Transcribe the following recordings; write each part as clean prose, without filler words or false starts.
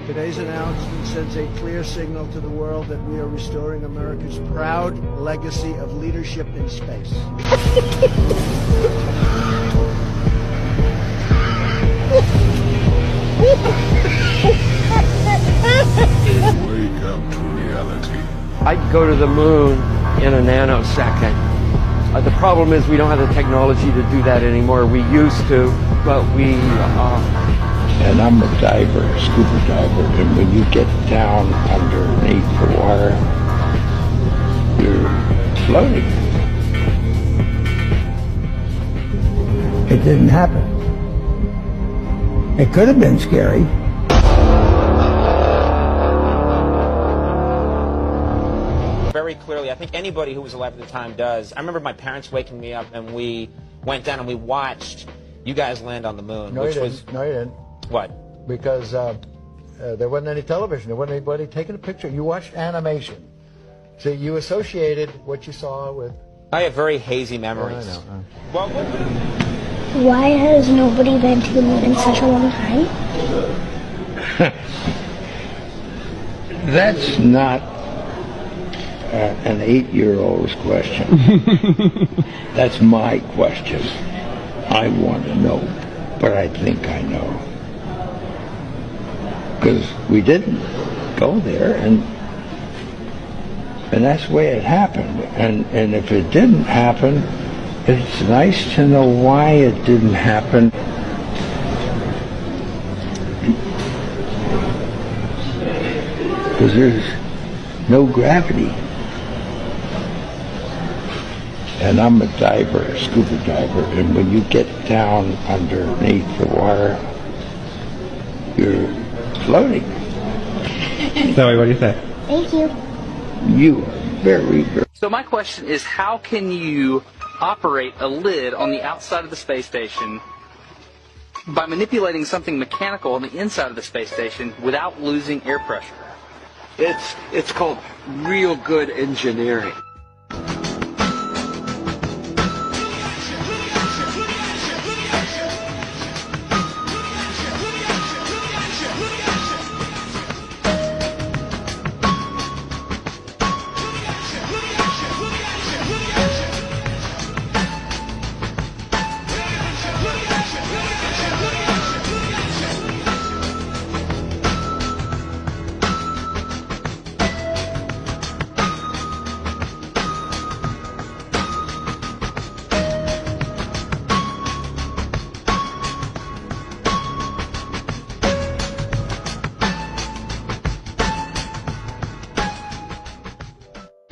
Today's announcement sends a clear signal to the world that we are restoring America's proud legacy of leadership in space. Wake up to reality. I'd go to the moon in a nanosecond. The problem is we don't have the technology to do that anymore. We used to, but we... And I'm a diver, scuba diver, and when you get down underneath the water, you're floating. It didn't happen. It could have been scary. Very clearly, I think anybody who was alive at the time does. I remember my parents waking me up and we went down and we watched you guys land on the moon. No, you didn't. What? Because there wasn't any television. There wasn't anybody taking a picture. You watched animation. So you associated what you saw with... I have very hazy memories. I know. Well, Why has nobody been to the moon in such a long time? That's not an 8-year-old's question. That's my question. I want to know, but I think I know. Because we didn't go there, and that's the way it happened. And if it didn't happen, it's nice to know why it didn't happen. Because there's no gravity. And I'm a diver, scuba diver, and when you get down underneath the water, you're floating. Zoe, what do you think? Thank you. You are very, very... So my question is, how can you operate a lid on the outside of the space station by manipulating something mechanical on the inside of the space station without losing air pressure? It's called real good engineering.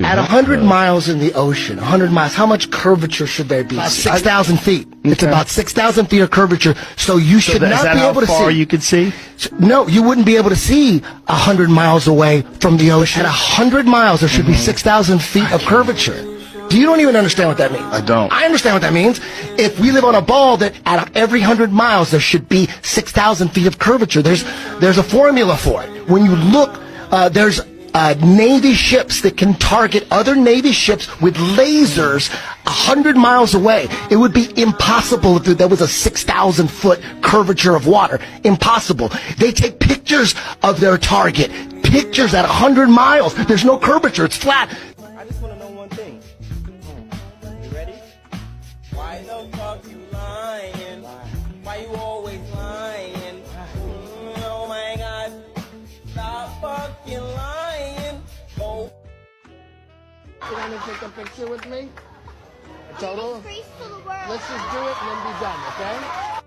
At 100 miles in the ocean, 100 miles, how much curvature should there be? 6,000 feet. It's about 6,000 feet of curvature, so you should not be able to see. Is that how far you could see? No, you wouldn't be able to see 100 miles away from the ocean. At 100 miles, there should be 6,000 feet of curvature. You don't even understand what that means. I don't. I understand what that means. If we live on a ball that at every 100 miles, there should be 6,000 feet of curvature. There's a formula for it. When you look, there's Navy ships that can target other Navy ships with lasers 100 miles away. It would be impossible if there was a 6,000 foot curvature of water. Impossible. They take pictures of their target. Pictures at 100 miles. There's no curvature. It's flat. I just want to know one thing. You ready? Why the fuck you lying? Why you always lying? Oh my God. Stop fucking lying. You want to take a picture with me? A total? Grace to the world. Let's just do it and then be done, okay?